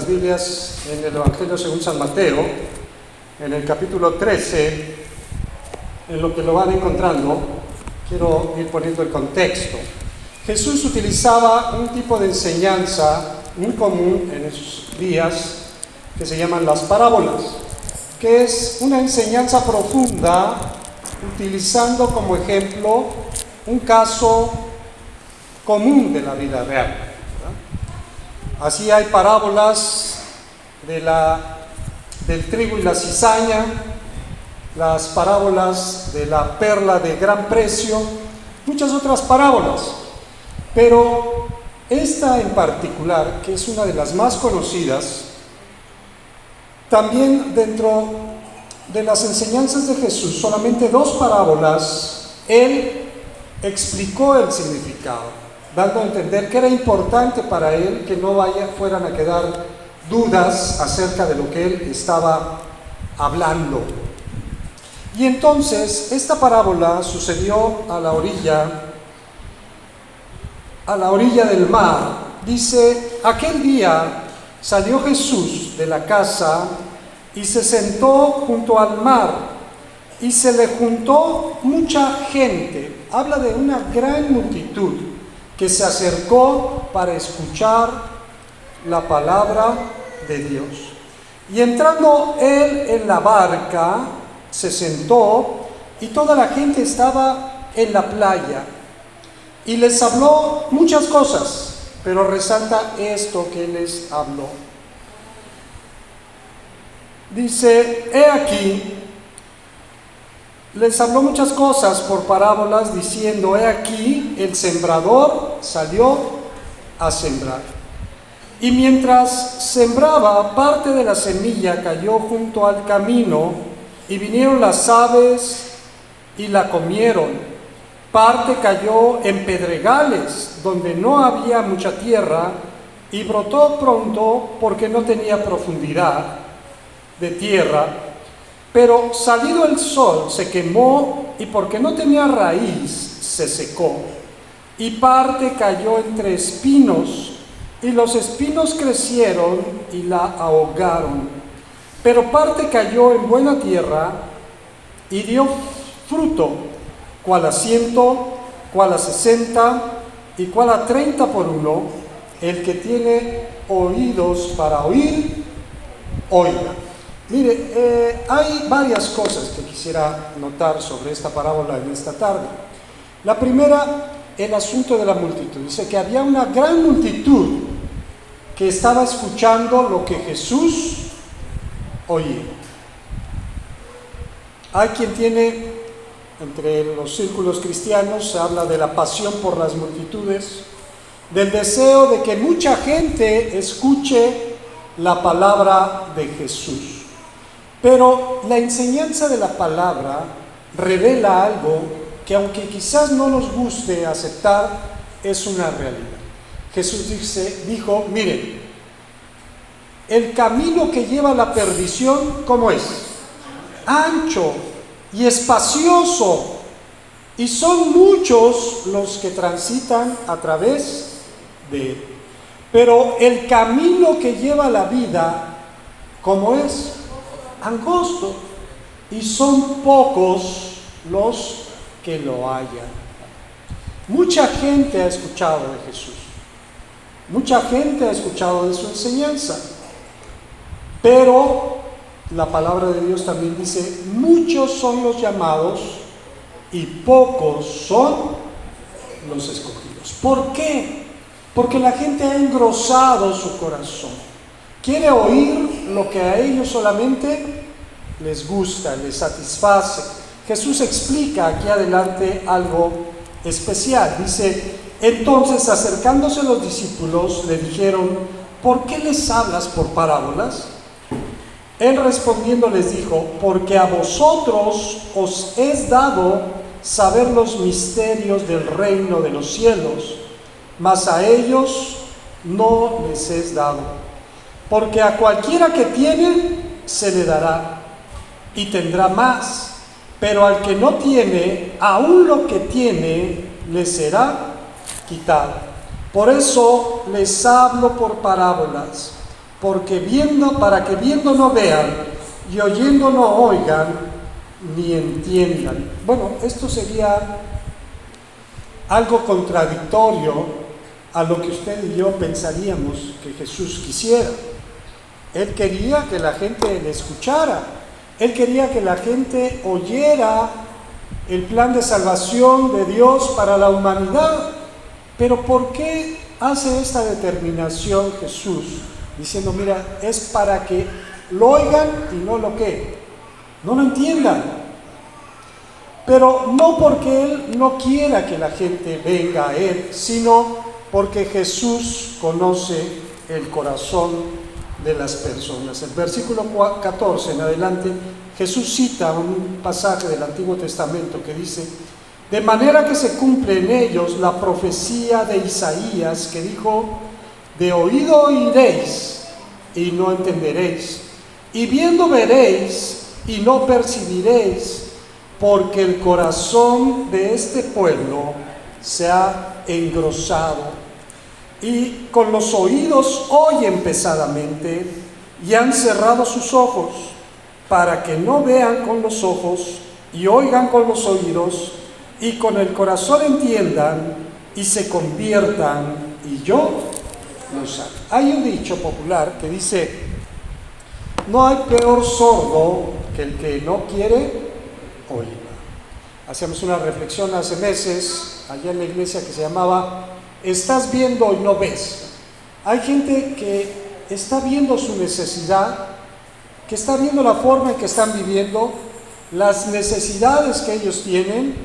Biblias en el Evangelio según San Mateo, en el capítulo 13, en lo que lo van encontrando, quiero ir poniendo el contexto. Jesús utilizaba un tipo de enseñanza muy común en esos días que se llaman las parábolas, que es una enseñanza profunda utilizando como ejemplo un caso común de la vida real, ¿verdad? Así hay parábolas del trigo y la cizaña, las parábolas de la perla de gran precio, muchas otras parábolas, pero esta en particular, que es una de las más conocidas, también dentro de las enseñanzas de Jesús, solamente 2 parábolas, Él explicó el significado, dando a entender que era importante para Él que no fueran a quedar dudas acerca de lo que Él estaba hablando. Y entonces, esta parábola sucedió a la orilla del mar. Dice: aquel día salió Jesús de la casa y se sentó junto al mar, y se le juntó mucha gente. Habla de una gran multitud que se acercó para escuchar la palabra de Dios. Y entrando él en la barca, se sentó, y toda la gente estaba en la playa, y les habló muchas cosas, pero resalta esto que les habló. Dice: he aquí, les habló muchas cosas por parábolas, diciendo: he aquí, el sembrador salió a sembrar. Y mientras sembraba, parte de la semilla cayó junto al camino, y vinieron las aves y la comieron. Parte cayó en pedregales, donde no había mucha tierra, y brotó pronto porque no tenía profundidad de tierra. Pero salido el sol se quemó, y porque no tenía raíz se secó. Y parte cayó entre espinos, y los espinos crecieron y la ahogaron. Pero parte cayó en buena tierra y dio fruto, cual a 100, cual a 60 y cual a 30 por uno. El que tiene oídos para oír, oiga. Mire, hay varias cosas que quisiera notar sobre esta parábola en esta tarde. La primera, el asunto de la multitud. Dice que había una gran multitud que estaba escuchando lo que Jesús oía. Hay quien tiene, entre los círculos cristianos, se habla de la pasión por las multitudes, del deseo de que mucha gente escuche la palabra de Jesús. Pero la enseñanza de la palabra revela algo que, aunque quizás no nos guste aceptar, es una realidad. Jesús dijo: miren, el camino que lleva a la perdición, ¿cómo es? Ancho y espacioso, y son muchos los que transitan a través de él. Pero el camino que lleva a la vida, ¿cómo es? Angosto, y son pocos los que lo hallan. Mucha gente ha escuchado de Jesús, mucha gente ha escuchado de su enseñanza, pero la palabra de Dios también dice: muchos son los llamados y pocos son los escogidos. ¿Por qué? Porque la gente ha engrosado su corazón. Quiere oír lo que a ellos solamente les gusta, les satisface. Jesús explica aquí adelante algo especial. Dice: entonces, acercándose los discípulos, le dijeron: ¿por qué les hablas por parábolas? Él respondiendo les dijo: porque a vosotros os es dado saber los misterios del reino de los cielos, mas a ellos no les es dado. Porque a cualquiera que tiene, se le dará, y tendrá más. Pero al que no tiene, aún lo que tiene, le será quitado. Por eso les hablo por parábolas, para que viendo no vean y oyendo no oigan ni entiendan. Bueno, esto sería algo contradictorio a lo que usted y yo pensaríamos que Jesús quisiera. Él quería que la gente le escuchara, Él quería que la gente oyera el plan de salvación de Dios para la humanidad. Pero ¿por qué hace esta determinación Jesús? Diciendo, mira, es para que lo oigan y no lo entiendan. Pero no porque Él no quiera que la gente venga a Él, sino porque Jesús conoce el corazón de las personas. El versículo 14 en adelante, Jesús cita un pasaje del Antiguo Testamento que dice: de manera que se cumple en ellos la profecía de Isaías que dijo: de oído oiréis y no entenderéis, y viendo veréis y no percibiréis, porque el corazón de este pueblo se ha engrosado, y con los oídos oyen pesadamente, y han cerrado sus ojos, para que no vean con los ojos, y oigan con los oídos, y con el corazón entiendan, y se conviertan, y yo los sane. Hay un dicho popular que dice: no hay peor sordo que el que no quiere oír. Hacíamos una reflexión hace meses allá en la iglesia que se llamaba "Estás viendo y no ves". Hay gente que está viendo su necesidad, que está viendo la forma en que están viviendo, las necesidades que ellos tienen,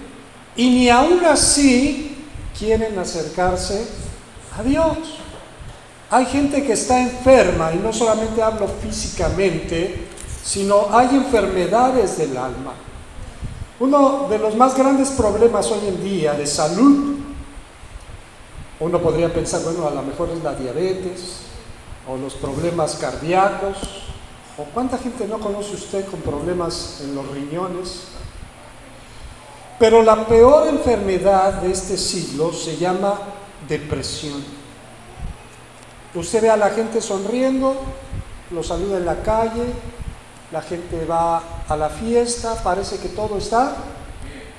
y ni aún así quieren acercarse a Dios. Hay gente que está enferma, y no solamente hablo físicamente, sino hay enfermedades del alma. Uno de los más grandes problemas hoy en día de salud, uno podría pensar, bueno, a lo mejor es la diabetes, o los problemas cardíacos, o cuánta gente no conoce usted con problemas en los riñones. Pero la peor enfermedad de este siglo se llama depresión. Usted ve a la gente sonriendo, lo saluda en la calle, la gente va a la fiesta, parece que todo está bien.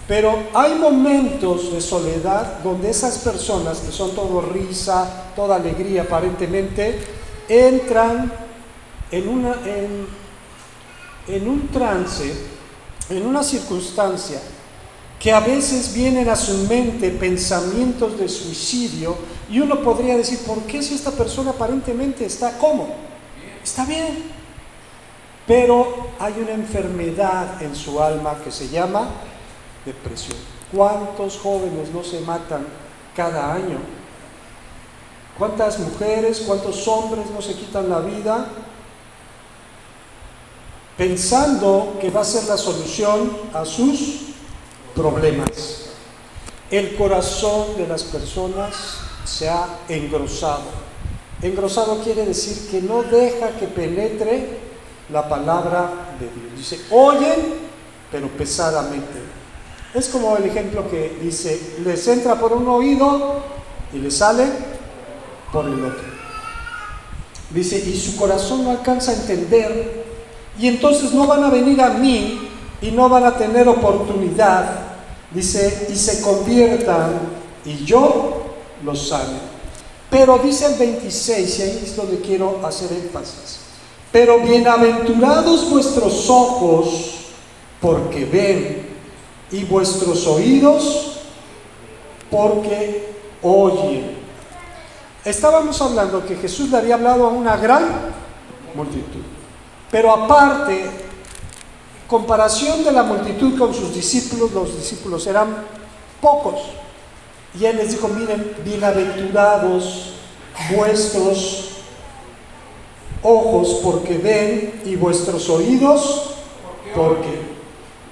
Pero hay momentos de soledad donde esas personas que son todo risa, toda alegría aparentemente, entran en un trance, en una circunstancia que a veces vienen a su mente pensamientos de suicidio, y uno podría decir: ¿por qué si esta persona aparentemente está cómo? Está bien. Pero hay una enfermedad en su alma que se llama depresión. ¿Cuántos jóvenes no se matan cada año? ¿Cuántas mujeres, cuántos hombres no se quitan la vida pensando que va a ser la solución a sus problemas? El corazón de las personas se ha engrosado. Engrosado quiere decir que no deja que penetre la palabra de Dios. Dice, oyen, pero pesadamente. Es como el ejemplo que dice: les entra por un oído y les sale por el otro. Dice, y su corazón no alcanza a entender, y entonces no van a venir a mí y no van a tener oportunidad. Dice, y se conviertan y yo los sane. Pero dice el 26, y ahí es donde quiero hacer énfasis: pero bienaventurados vuestros ojos porque ven, y vuestros oídos porque oyen. Estábamos hablando que Jesús le había hablado a una gran multitud, pero aparte, comparación de la multitud con sus discípulos, los discípulos eran pocos, y Él les dijo: miren, bienaventurados vuestros ojos porque ven, y vuestros oídos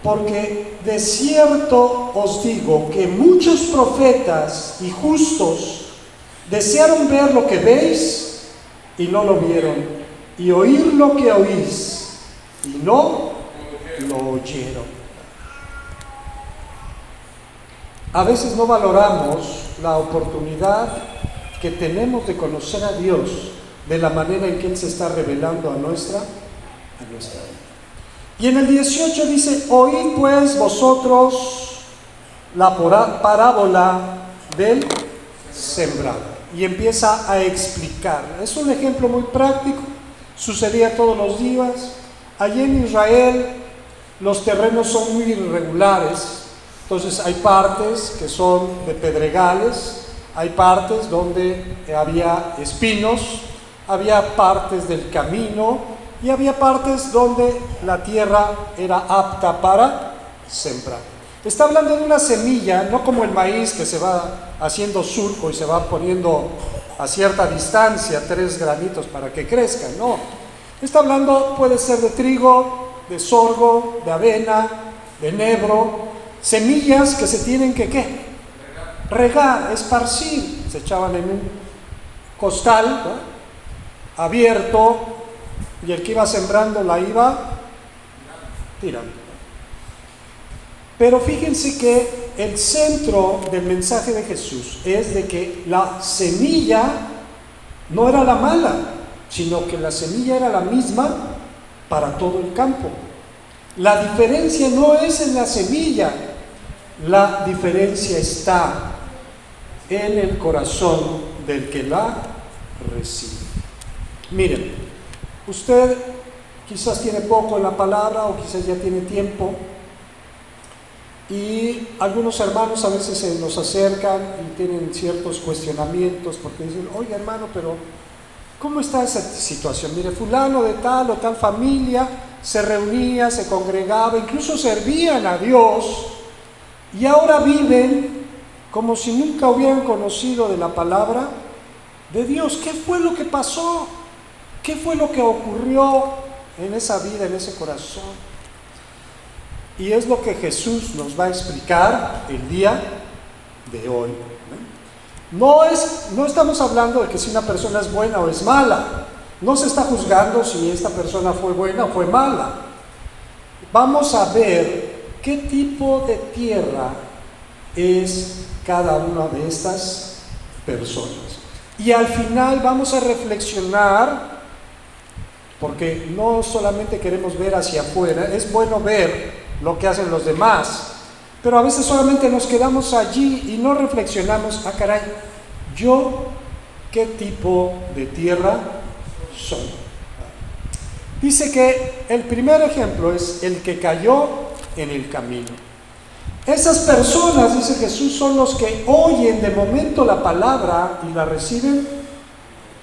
porque de cierto os digo que muchos profetas y justos desearon ver lo que veis y no lo vieron, y oír lo que oís y no lo oyeron. A veces no valoramos la oportunidad que tenemos de conocer a Dios de la manera en que Él se está revelando a nuestra vida. Y en el 18 dice, oíd pues vosotros la parábola del sembrador. Y empieza a explicar. Es un ejemplo muy práctico, sucedía todos los días. Allí en Israel los terrenos son muy irregulares, entonces hay partes que son de pedregales, hay partes donde había espinos, había partes del camino y había partes donde la tierra era apta para sembrar. Está hablando de una semilla, no como el maíz que se va haciendo surco y se va poniendo a cierta distancia 3 granitos para que crezca, no. Está hablando, puede ser de trigo, de sorgo, de avena, de enebro, semillas que se tienen que ¿qué? Regar, esparcir. Se echaban en un costal, ¿no?, abierto, y el que iba sembrando la iba tirando. Pero fíjense que el centro del mensaje de Jesús es de que la semilla no era la mala, sino que la semilla era la misma para todo el campo. La diferencia no es en la semilla, la diferencia está en el corazón del que la recibe. Miren, usted quizás tiene poco en la palabra o quizás ya tiene tiempo, y algunos hermanos a veces se nos acercan y tienen ciertos cuestionamientos porque dicen, oye hermano, pero ¿cómo está esa situación? Mire, fulano de tal o tal familia se reunía, se congregaba, incluso servían a Dios, y ahora viven como si nunca hubieran conocido de la palabra de Dios. ¿Qué fue lo que pasó? ¿Qué fue lo que ocurrió en esa vida, en ese corazón? Y es lo que Jesús nos va a explicar el día de hoy. No estamos hablando de que si una persona es buena o es mala. No se está juzgando si esta persona fue buena o fue mala. Vamos a ver qué tipo de tierra es cada una de estas personas. Y al final vamos a reflexionar, porque no solamente queremos ver hacia afuera, es bueno ver lo que hacen los demás, pero a veces solamente nos quedamos allí y no reflexionamos, caray, ¿yo qué tipo de tierra soy? Dice que el primer ejemplo es el que cayó en el camino. Esas personas, dice Jesús, son los que oyen de momento la palabra y la reciben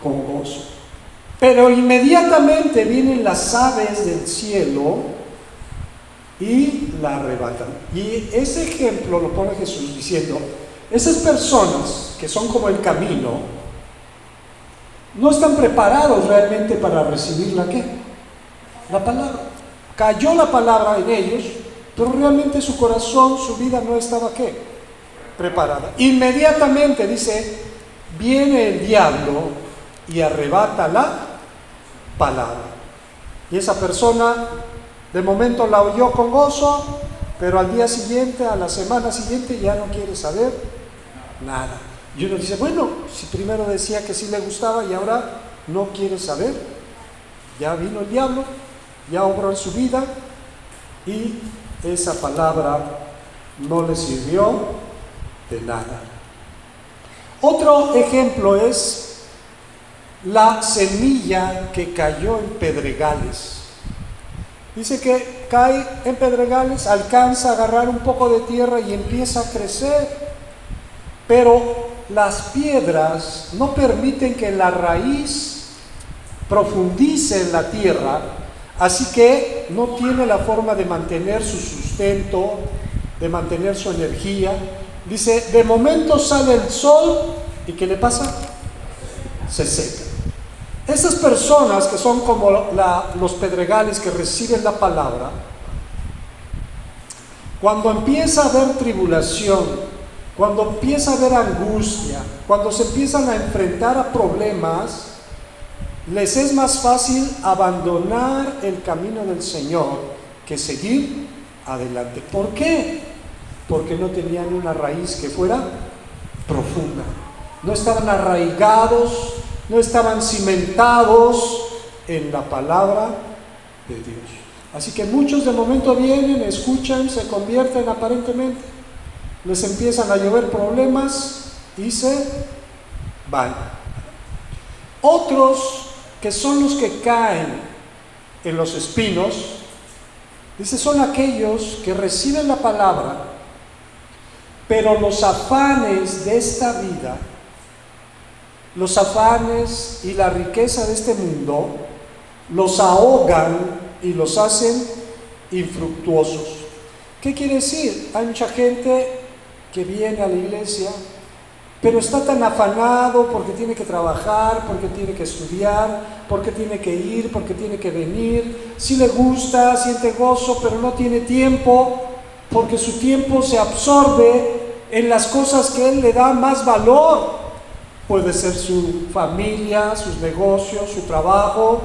con gozo, pero inmediatamente vienen las aves del cielo y la arrebatan. Y ese ejemplo lo pone Jesús diciendo, esas personas que son como el camino, no están preparados realmente para recibir la palabra. Cayó la palabra en ellos, pero realmente su corazón, su vida no estaba preparada. Inmediatamente dice, viene el diablo y arrebata la palabra. Y esa persona de momento la oyó con gozo, pero al día siguiente, a la semana siguiente, ya no quiere saber nada. Y uno dice, bueno, si primero decía que sí le gustaba y ahora no quiere saber, ya vino el diablo, ya obró en su vida y esa palabra no le sirvió de nada. Otro ejemplo es la semilla que cayó en pedregales. Dice que cae en pedregales, alcanza a agarrar un poco de tierra y empieza a crecer, pero las piedras no permiten que la raíz profundice en la tierra, así que no tiene la forma de mantener su sustento, de mantener su energía. Dice, de momento sale el sol y ¿qué le pasa? Se seca. Esas personas que son como los pedregales que reciben la palabra, cuando empieza a haber tribulación, cuando empieza a haber angustia, cuando se empiezan a enfrentar a problemas, les es más fácil abandonar el camino del Señor que seguir adelante. ¿Por qué? Porque no tenían una raíz que fuera profunda. No estaban arraigados no estaban cimentados en la palabra de Dios. Así que muchos de momento vienen, escuchan, se convierten aparentemente, les empiezan a llover problemas y se van. Otros, que son los que caen en los espinos, dice, son aquellos que reciben la palabra, pero los afanes de esta vida, los afanes y la riqueza de este mundo, los ahogan y los hacen infructuosos. ¿Qué quiere decir? Hay mucha gente que viene a la iglesia, pero está tan afanado porque tiene que trabajar, porque tiene que estudiar, porque tiene que ir, porque tiene que venir. Sí le gusta, siente gozo, pero no tiene tiempo, porque su tiempo se absorbe en las cosas que él le da más valor. Puede ser su familia, sus negocios, su trabajo.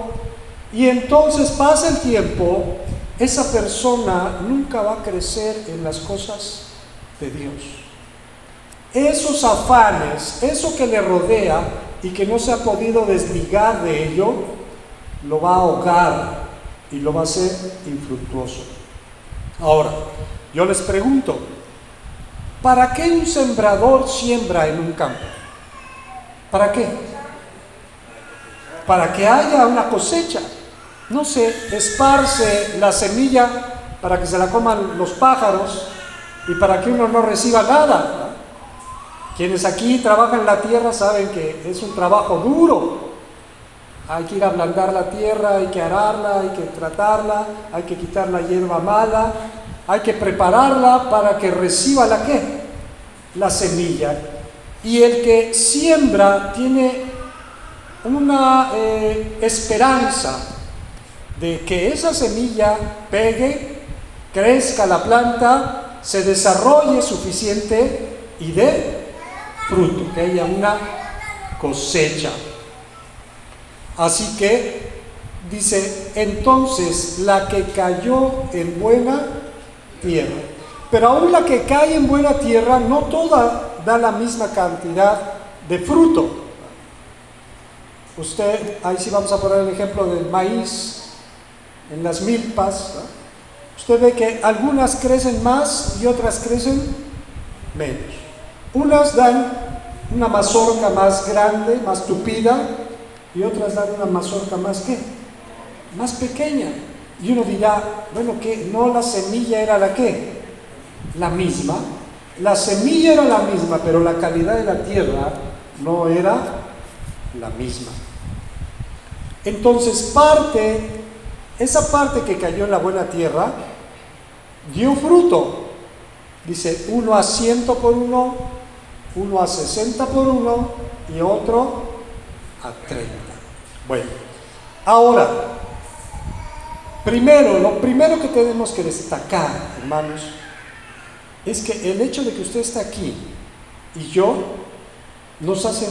Y entonces pasa el tiempo, esa persona nunca va a crecer en las cosas de Dios. Esos afanes, eso que le rodea y que no se ha podido desligar de ello, lo va a ahogar y lo va a hacer infructuoso. Ahora, yo les pregunto, ¿para qué un sembrador siembra en un campo? ¿Para qué? Para que haya una cosecha. No se esparce la semilla para que se la coman los pájaros y para que uno no reciba nada. Quienes aquí trabajan la tierra saben que es un trabajo duro. Hay que ir a ablandar la tierra, hay que ararla, hay que tratarla, hay que quitar la hierba mala, hay que prepararla para que reciba la ¿qué? La semilla. Y el que siembra tiene una esperanza de que esa semilla pegue, crezca la planta, se desarrolle suficiente y dé fruto, que haya una cosecha. Así que dice, entonces la que cayó en buena tierra, pero aún la que cae en buena tierra no toda da la misma cantidad de fruto. Usted, ahí sí vamos a poner el ejemplo del maíz en las milpas, ¿no? Usted ve que algunas crecen más y otras crecen menos. Unas dan una mazorca más grande, más tupida, y otras dan una mazorca más ¿qué? Más pequeña. Y uno dirá, bueno, ¿qué? ¿No la semilla era la qué? La misma. La semilla era la misma, pero la calidad de la tierra no era la misma. Entonces esa parte que cayó en la buena tierra, dio fruto. Dice, uno a 100 por uno, uno a 60 por uno y otro a 30. Bueno, ahora, lo primero que tenemos que destacar, hermanos, es que el hecho de que usted está aquí y yo nos hacen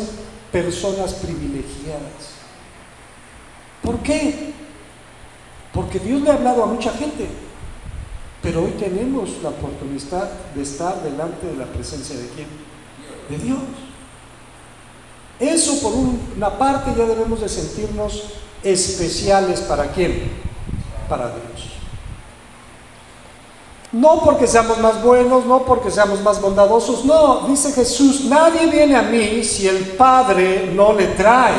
personas privilegiadas. ¿Por qué? Porque Dios le ha hablado a mucha gente, pero hoy tenemos la oportunidad de estar delante de la presencia de ¿quién? De Dios. Eso por una parte ya debemos de sentirnos especiales. ¿Para quién? Para Dios. No porque seamos más buenos, no porque seamos más bondadosos, no, dice Jesús, nadie viene a mí si el Padre no le trae.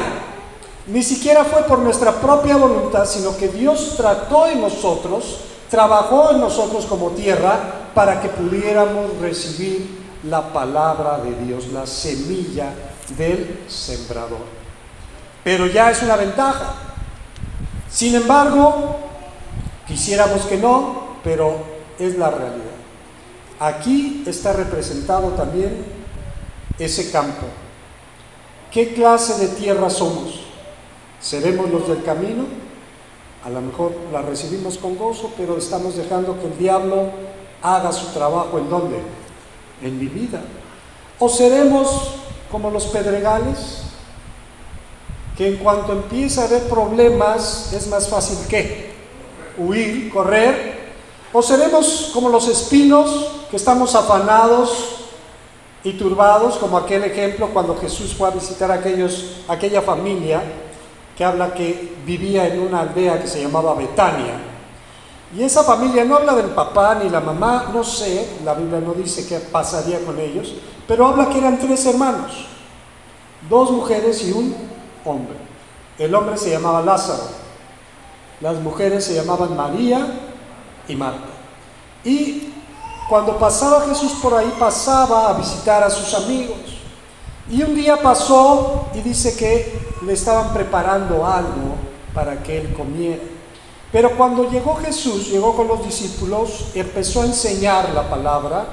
Ni siquiera fue por nuestra propia voluntad, sino que Dios trató en nosotros, trabajó en nosotros como tierra para que pudiéramos recibir la palabra de Dios, la semilla del sembrador. Pero ya es una ventaja. Sin embargo, quisiéramos que no, pero es la realidad. Aquí está representado también ese campo. ¿Qué clase de tierra somos? ¿Seremos los del camino? A lo mejor la recibimos con gozo, pero estamos dejando que el diablo haga su trabajo. ¿En dónde? En mi vida. ¿O seremos como los pedregales, que en cuanto empieza a haber problemas es más fácil que huir, correr? ¿O seremos como los espinos, que estamos afanados y turbados, como aquel ejemplo cuando Jesús fue a visitar a aquella familia que habla que vivía en una aldea que se llamaba Betania. Y esa familia no habla del papá ni la mamá, no sé, la Biblia no dice qué pasaría con ellos, pero habla que eran 3 hermanos, 2 mujeres y un hombre. El hombre se llamaba Lázaro, las mujeres se llamaban María y Marta. Y cuando pasaba Jesús por ahí, pasaba a visitar a sus amigos. Y un día pasó y dice que le estaban preparando algo para que él comiera. Pero cuando llegó Jesús, llegó con los discípulos, empezó a enseñar la palabra,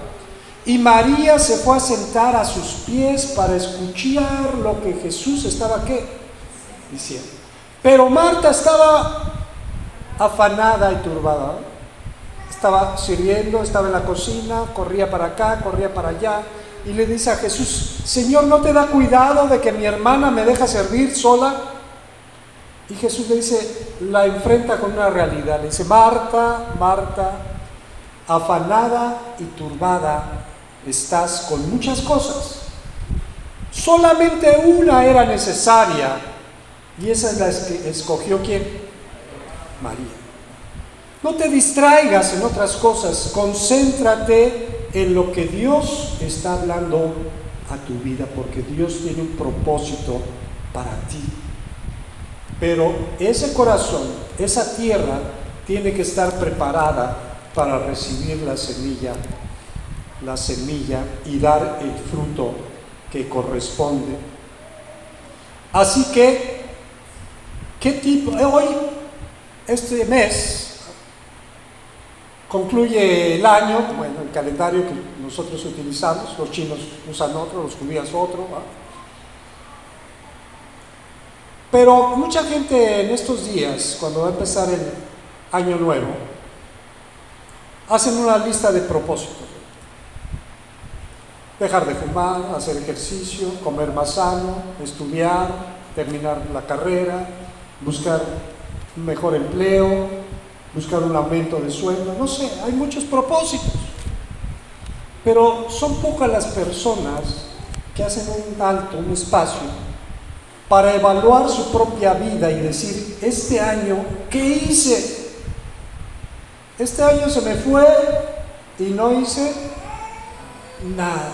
y María se fue a sentar a sus pies para escuchar lo que Jesús estaba diciendo. Pero Marta estaba afanada y turbada. Estaba sirviendo, estaba en la cocina, corría para acá, corría para allá, y le dice a Jesús: Señor, ¿no te da cuidado de que mi hermana me deja servir sola? Y Jesús le dice, la enfrenta con una realidad, le dice: Marta, Marta, afanada y turbada estás con muchas cosas, solamente una era necesaria, y esa es la que escogió ¿quién? María. No te distraigas en otras cosas, concéntrate en lo que Dios está hablando a tu vida, porque Dios tiene un propósito para ti. Pero ese corazón, esa tierra, tiene que estar preparada para recibir la semilla y dar el fruto que corresponde. Así que, ¿qué tipo? Hoy, este mes, concluye el año, bueno, el calendario que nosotros utilizamos, los chinos usan otro, los judíos otro, ¿va? Pero mucha gente en estos días, cuando va a empezar el año nuevo, hacen una lista de propósitos. Dejar de fumar, hacer ejercicio, comer más sano, estudiar, terminar la carrera, buscar un mejor empleo, buscar un aumento de sueldo, no sé, hay muchos propósitos. Pero son pocas las personas que hacen un alto, un espacio, para evaluar su propia vida y decir: este año, ¿qué hice? Este año se me fue y no hice nada.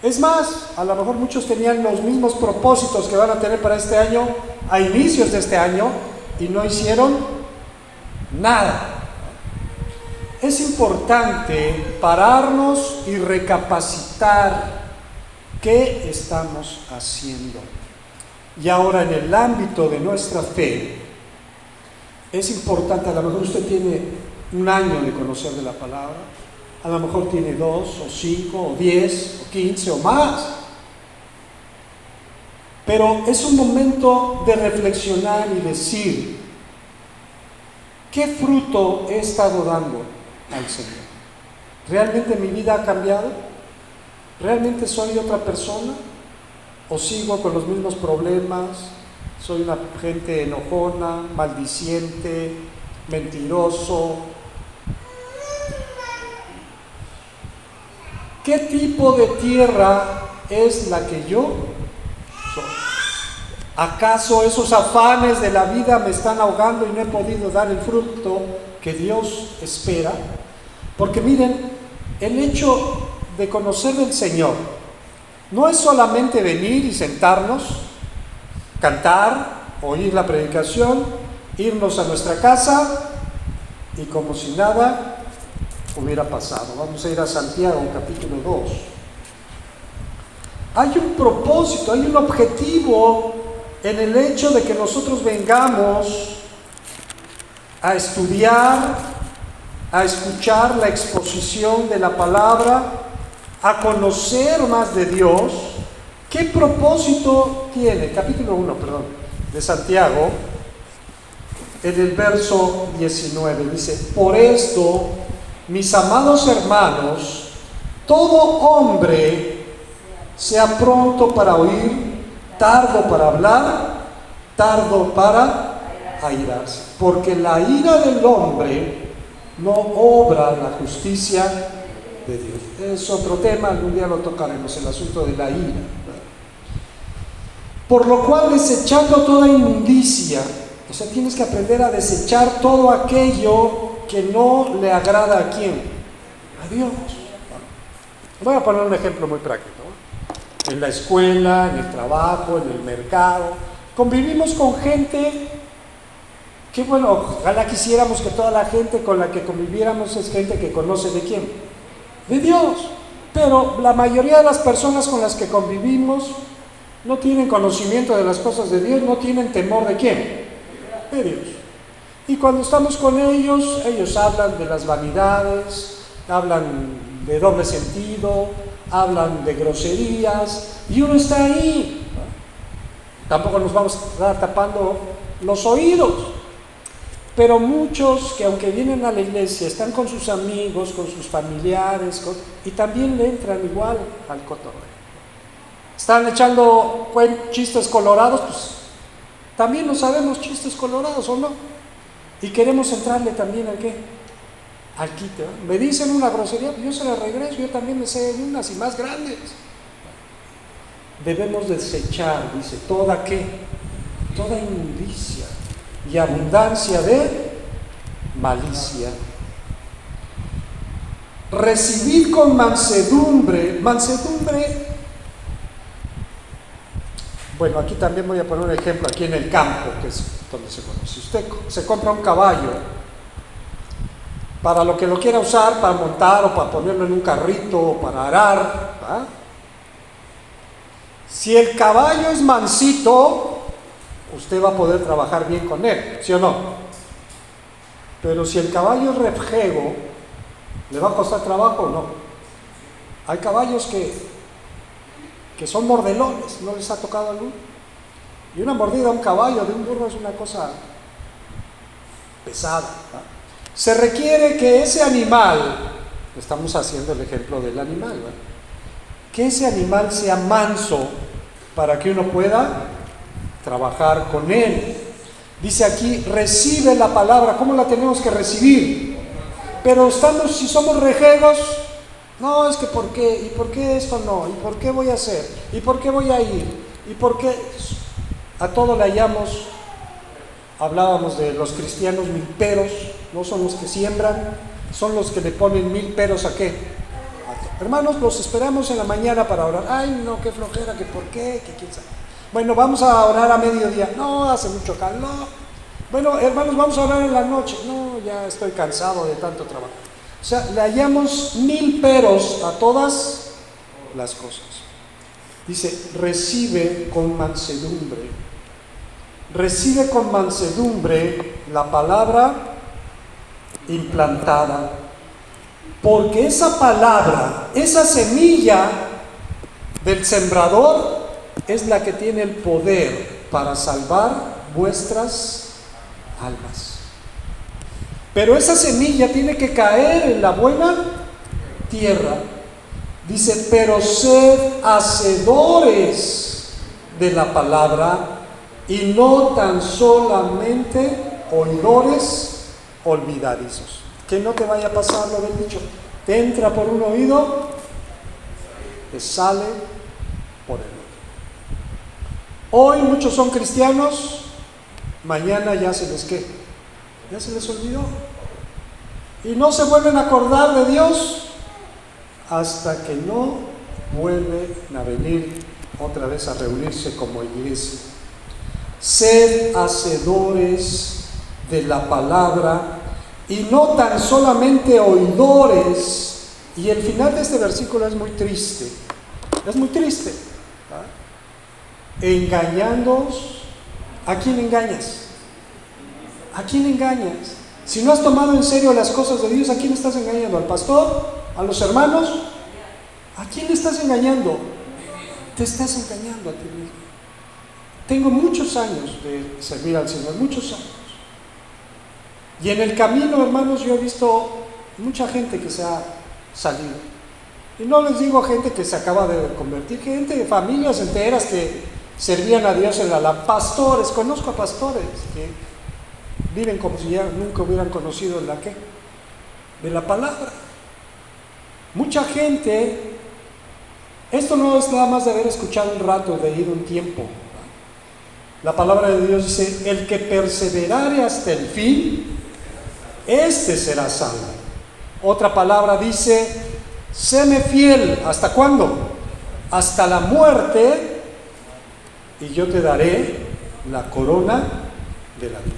Es más, a lo mejor muchos tenían los mismos propósitos que van a tener para este año, a inicios de este año, y no hicieron nada. Es importante pararnos y recapacitar qué estamos haciendo. Y ahora, en el ámbito de nuestra fe, es importante, a lo mejor usted tiene un año de conocer de la palabra, a lo mejor tiene 2 o 5 o 10 o 15 o más, pero es un momento de reflexionar y decir: ¿qué fruto he estado dando al Señor? ¿Realmente mi vida ha cambiado? ¿Realmente soy otra persona? ¿O sigo con los mismos problemas? ¿Soy una gente enojona, maldiciente, mentiroso? ¿Qué tipo de tierra es la que yo soy? ¿Acaso esos afanes de la vida me están ahogando y no he podido dar el fruto que Dios espera? Porque miren, el hecho de conocer del Señor no es solamente venir y sentarnos, cantar, oír la predicación, irnos a nuestra casa y como si nada hubiera pasado. Vamos a ir a Santiago, capítulo 2. Hay un propósito, hay un objetivo en el hecho de que nosotros vengamos a estudiar, a escuchar la exposición de la palabra, a conocer más de Dios. ¿Qué propósito tiene? Capítulo 1, de Santiago, en el verso 19, dice: por esto, mis amados hermanos, todo hombre sea pronto para oír, tardo para hablar, tardo para airarse, porque la ira del hombre no obra la justicia de Dios. Es otro tema, algún día lo tocaremos, el asunto de la ira. Por lo cual, desechando toda inmundicia, o sea, tienes que aprender a desechar todo aquello que no le agrada a quién, a Dios. Voy a poner un ejemplo muy práctico. En la escuela, en el trabajo, en el mercado, convivimos con gente que, bueno, ojalá quisiéramos que toda la gente con la que conviviéramos es gente que conoce de quién, de Dios. Pero la mayoría de las personas con las que convivimos no tienen conocimiento de las cosas de Dios, no tienen temor de quién, de Dios. Y cuando estamos con ellos, ellos hablan de las vanidades, hablan de doble sentido, hablan de groserías, y uno está ahí. Tampoco nos vamos a estar tapando los oídos. Pero muchos que aunque vienen a la iglesia, están con sus amigos, con sus familiares, y también le entran igual al cotorreo. Están echando chistes colorados, pues también no sabemos chistes colorados, ¿o no? Y queremos entrarle también al ¿qué? Al quite. Me dicen una grosería, pues yo se la regreso, yo también me sé unas y más grandes. Debemos desechar, dice, toda ¿qué? Toda inmundicia y abundancia de malicia. Recibid con mansedumbre. Bueno, aquí también voy a poner un ejemplo, aquí en el campo, que es donde se conoce. Si usted se compra un caballo, para lo que lo quiera usar, para montar o para ponerlo en un carrito o para arar, ¿va? Si el caballo es mansito, usted va a poder trabajar bien con él, ¿sí o no? Pero si el caballo es refjego, ¿le va a costar trabajo o no? Hay caballos que son mordelones, ¿no les ha tocado alguno? Y una mordida a un caballo de un burro es una cosa pesada, ¿no? Se requiere que ese animal, estamos haciendo el ejemplo del animal, ¿no? Que ese animal sea manso para que uno pueda trabajar con él. Dice aquí, recibe la palabra. ¿Cómo la tenemos que recibir? Pero si somos rejegos, no, es que ¿por qué? ¿Y por qué esto no? ¿Y por qué voy a hacer? ¿Y por qué voy a ir? ¿Y por qué? A todo le hallamos, hablábamos de los cristianos milperos, no son los que siembran, son los que le ponen 1000 peros ¿a qué? Hermanos, los esperamos en la mañana para orar. Ay, no, qué flojera, que por qué, que quién sabe. Bueno, vamos a orar a mediodía. No, hace mucho calor. Bueno, hermanos, vamos a orar en la noche. No, ya estoy cansado de tanto trabajo. O sea, le hallamos 1000 peros a todas las cosas. Dice, recibe con mansedumbre. Recibe con mansedumbre la palabra implantada. Porque esa palabra, esa semilla del sembrador es la que tiene el poder para salvar vuestras almas. Pero esa semilla tiene que caer en la buena tierra. Dice, pero sed hacedores de la palabra y no tan solamente oidores olvidadizos. Que no te vaya a pasar lo del dicho, te entra por un oído, te sale por el otro. Hoy muchos son cristianos, mañana ya se les ¿qué? Ya se les olvidó. Y no se vuelven a acordar de Dios hasta que no vuelven a venir otra vez a reunirse como iglesia. Sed hacedores de la palabra y no tan solamente oidores. Y el final de este versículo es muy triste. Es muy triste. Engañándoos. ¿A quién engañas? ¿A quién engañas? Si no has tomado en serio las cosas de Dios, ¿a quién estás engañando? ¿Al pastor? ¿A los hermanos? ¿A quién le estás engañando? Te estás engañando a ti mismo. Tengo muchos años de servir al Señor, muchos años. Y en el camino, hermanos, yo he visto mucha gente que se ha salido. Y no les digo gente que se acaba de convertir, gente de familias enteras que servían a Dios en la pastores, conozco a pastores que viven como si ya nunca hubieran conocido la ¿qué? De la palabra. Mucha gente, esto no es nada más de haber escuchado un rato, de ir un tiempo. La palabra de Dios dice, el que perseverare hasta el fin, este será salvo. Otra palabra dice, séme fiel, ¿hasta cuándo? Hasta la muerte, y yo te daré la corona de la vida.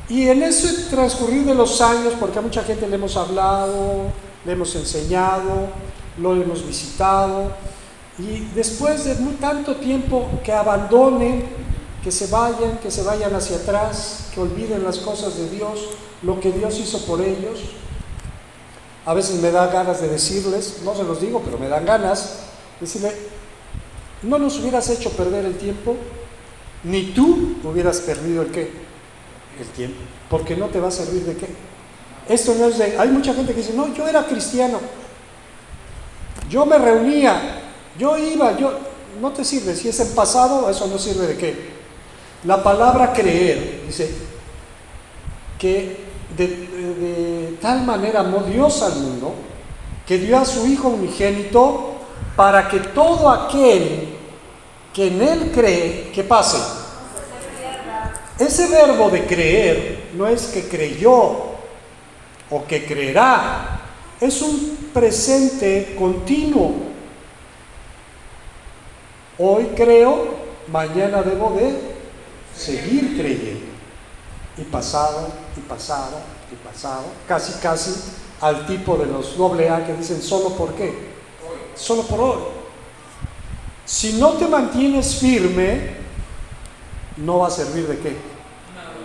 Y en ese transcurrir de los años, porque a mucha gente le hemos hablado, le hemos enseñado, lo hemos visitado, y después de tanto tiempo que abandonen, que se vayan hacia atrás, que olviden las cosas de Dios, lo que Dios hizo por ellos. A veces me da ganas de decirles, no se los digo, pero me dan ganas, decirle, no nos hubieras hecho perder el tiempo, ni tú hubieras perdido el ¿qué? El tiempo, porque no te va a servir de qué. Esto no es de, hay mucha gente que dice, no, yo era cristiano, yo me reunía, yo iba, no te sirve, si es en pasado, eso no sirve de qué. La palabra creer, dice, que de tal manera amó Dios al mundo, que dio a su Hijo unigénito, para que todo aquel que en Él cree, ¿qué pase? Ese verbo de creer no es que creyó o que creerá, es un presente continuo. Hoy creo, mañana debo de seguir creyendo. Y pasado, y pasado, y pasado, casi al tipo de los AA que dicen solo por qué, solo por hoy. Si no te mantienes firme, no va a servir de qué.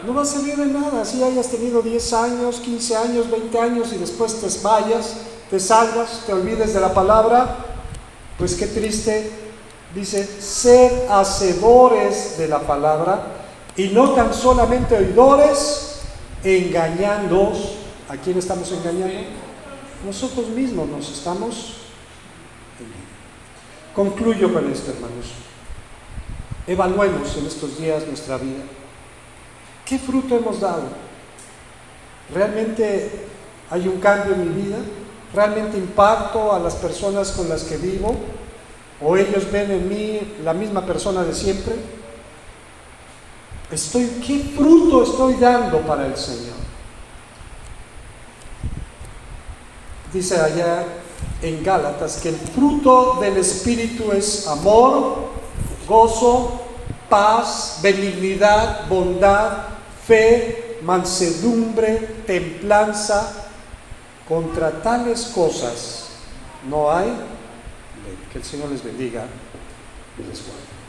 No va a servir de nada. Si hayas tenido 10 años, 15 años, 20 años y después te vayas, te salgas, te olvides de la palabra, pues qué triste. Dice, sed hacedores de la palabra y no tan solamente oidores, engañándoos. ¿A quién estamos engañando? Nosotros mismos nos estamos engañando. Concluyo con esto, hermanos. Evaluemos en estos días nuestra vida. ¿Qué fruto hemos dado? ¿Realmente hay un cambio en mi vida? ¿Realmente impacto a las personas con las que vivo? ¿O ellos ven en mí la misma persona de siempre? ¿Qué fruto estoy dando para el Señor? Dice allá en Gálatas que el fruto del Espíritu es amor, gozo, paz, benignidad, bondad, fe, mansedumbre, templanza. Contra tales cosas no hay ley. Que el Señor les bendiga y les guarde.